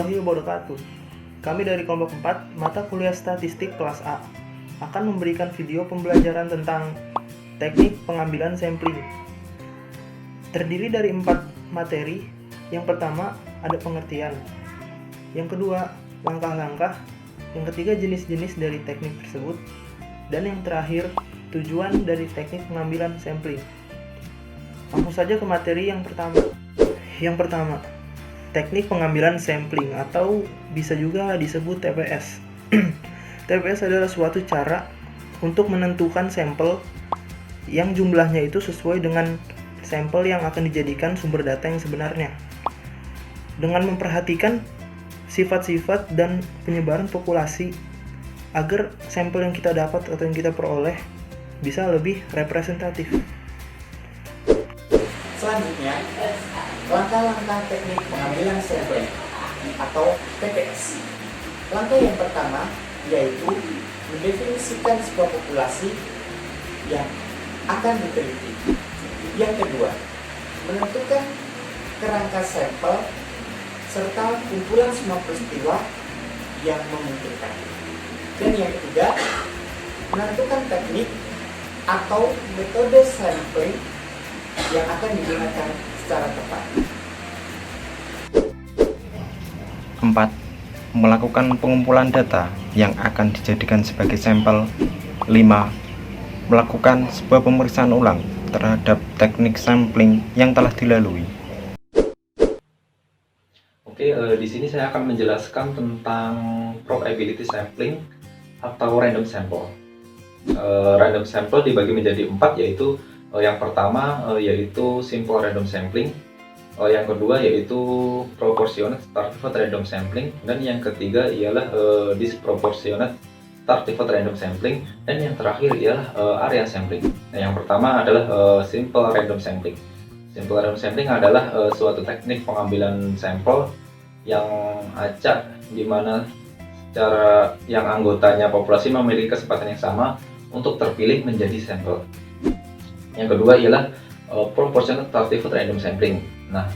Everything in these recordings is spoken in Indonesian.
warahmatullahi wabarakatuh. Kami dari kelompok 4 mata kuliah statistik kelas A akan memberikan video pembelajaran tentang teknik pengambilan sampling. Terdiri dari 4 materi. Yang pertama ada pengertian, yang kedua langkah-langkah, yang ketiga jenis-jenis dari teknik tersebut, dan yang terakhir tujuan dari teknik pengambilan sampling. Langsung saja ke materi yang pertama. Yang pertama, teknik pengambilan sampling atau bisa juga disebut TPS. TPS adalah suatu cara untuk menentukan sampel yang jumlahnya itu sesuai dengan sampel yang akan dijadikan sumber data yang sebenarnya. Dengan memperhatikan sifat-sifat dan penyebaran populasi agar sampel yang kita dapat atau yang kita peroleh bisa lebih representatif. Selanjutnya, langkah-langkah teknik pengambilan sampel atau TPS. Langkah yang pertama yaitu mendefinisikan sebuah populasi yang akan diteliti. Yang kedua, menentukan kerangka sampel serta kumpulan semua peristiwa yang memungkinkan. Dan yang ketiga, menentukan teknik atau metode sampling yang akan digunakan secara tepat. 4. Melakukan pengumpulan data yang akan dijadikan sebagai sampel. 5. Melakukan sebuah pemeriksaan ulang terhadap teknik sampling yang telah dilalui. Oke, di sini saya akan menjelaskan tentang probability sampling atau random sample. Random sample dibagi menjadi 4, yaitu yang pertama yaitu simple random sampling, yang kedua yaitu proportionate Startivate random sampling, dan yang ketiga ialah disproportionate Startivate random sampling, dan yang terakhir ialah area sampling. Nah, yang pertama adalah simple random sampling. Simple random sampling adalah suatu teknik pengambilan sampel yang acak, di mana secara yang anggotanya populasi memiliki kesempatan yang sama untuk terpilih menjadi sampel. Yang kedua ialah proportionate Startivate random sampling. Nah,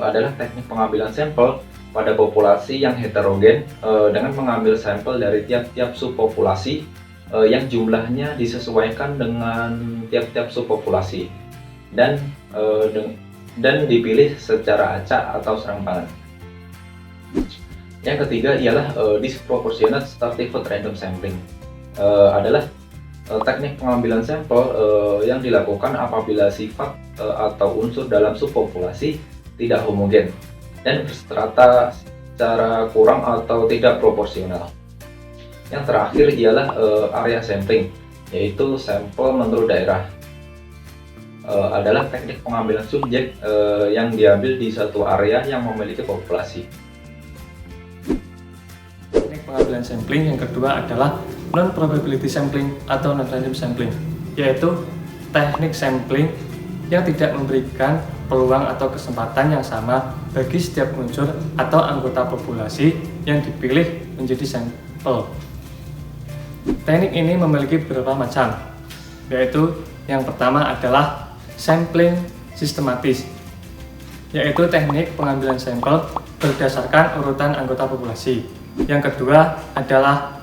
adalah teknik pengambilan sampel pada populasi yang heterogen dengan mengambil sampel dari tiap-tiap subpopulasi yang jumlahnya disesuaikan dengan tiap-tiap subpopulasi dan dipilih secara acak atau serampangan. Yang ketiga ialah disproportionate Startivate random sampling. Adalah teknik pengambilan sampel yang dilakukan apabila sifat atau unsur dalam subpopulasi tidak homogen dan berstrata secara kurang atau tidak proporsional. Yang terakhir ialah area sampling, yaitu sampel menurut daerah. Adalah teknik pengambilan subjek yang diambil di suatu area yang memiliki populasi. Teknik pengambilan sampling yang kedua adalah non-probability sampling atau non-random sampling, yaitu teknik sampling yang tidak memberikan peluang atau kesempatan yang sama bagi setiap unsur atau anggota populasi yang dipilih menjadi sampel. Teknik ini memiliki beberapa macam, yaitu yang pertama adalah sampling sistematis, yaitu teknik pengambilan sampel berdasarkan urutan anggota populasi. Yang kedua adalah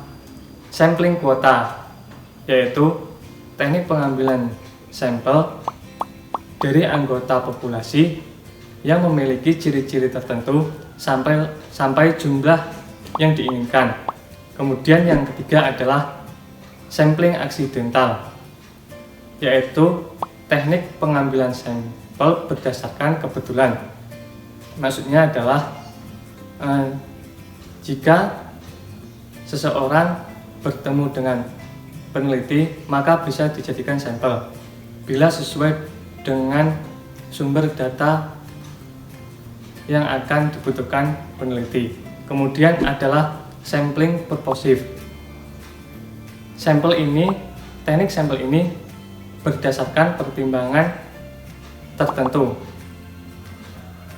sampling kuota, yaitu teknik pengambilan sampel dari anggota populasi yang memiliki ciri-ciri tertentu sampai jumlah yang diinginkan. Kemudian yang ketiga adalah sampling aksidental, yaitu teknik pengambilan sampel berdasarkan kebetulan. Maksudnya adalah jika seseorang bertemu dengan peneliti, maka bisa dijadikan sampel bila sesuai dengan sumber data yang akan dibutuhkan peneliti. Kemudian adalah sampling purposive. Teknik sampel ini berdasarkan pertimbangan tertentu,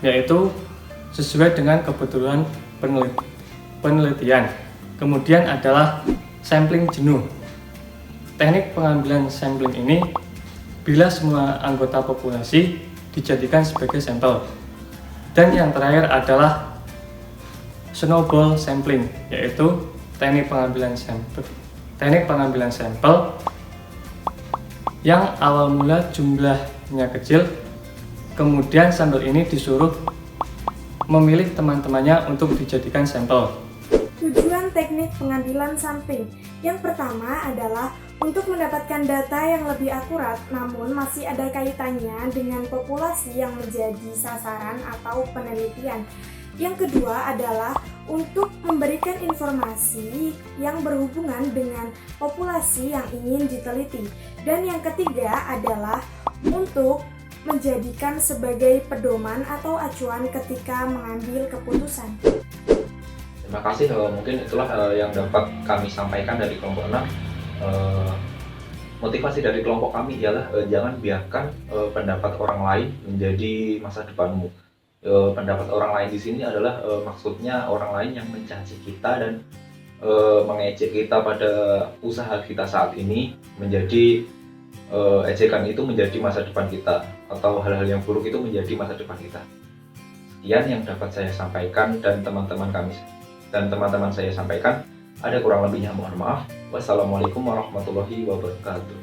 yaitu sesuai dengan kebutuhan penelitian. Kemudian adalah sampling jenuh. Teknik pengambilan sampling ini bila semua anggota populasi dijadikan sebagai sampel. Dan yang terakhir adalah snowball sampling, yaitu teknik pengambilan sampel yang awal mula jumlahnya kecil, kemudian sampel ini disuruh memilih teman-temannya untuk dijadikan sampel. Tujuan teknik pengambilan sampling yang pertama adalah untuk mendapatkan data yang lebih akurat, namun masih ada kaitannya dengan populasi yang menjadi sasaran atau penelitian. Yang kedua adalah untuk memberikan informasi yang berhubungan dengan populasi yang ingin diteliti. Dan yang ketiga adalah untuk menjadikan sebagai pedoman atau acuan ketika mengambil keputusan. Terima kasih, mungkin itulah yang dapat kami sampaikan dari kelompok 6. Motivasi dari kelompok kami ialah jangan biarkan pendapat orang lain menjadi masa depanmu. Pendapat orang lain di sini adalah maksudnya orang lain yang mencaci kita dan mengejek kita pada usaha kita saat ini, menjadi ejekan itu menjadi masa depan kita, atau hal-hal yang buruk itu menjadi masa depan kita. Sekian yang dapat saya sampaikan dan teman-teman saya sampaikan. Ada kurang lebihnya mohon maaf. Wassalamualaikum warahmatullahi wabarakatuh.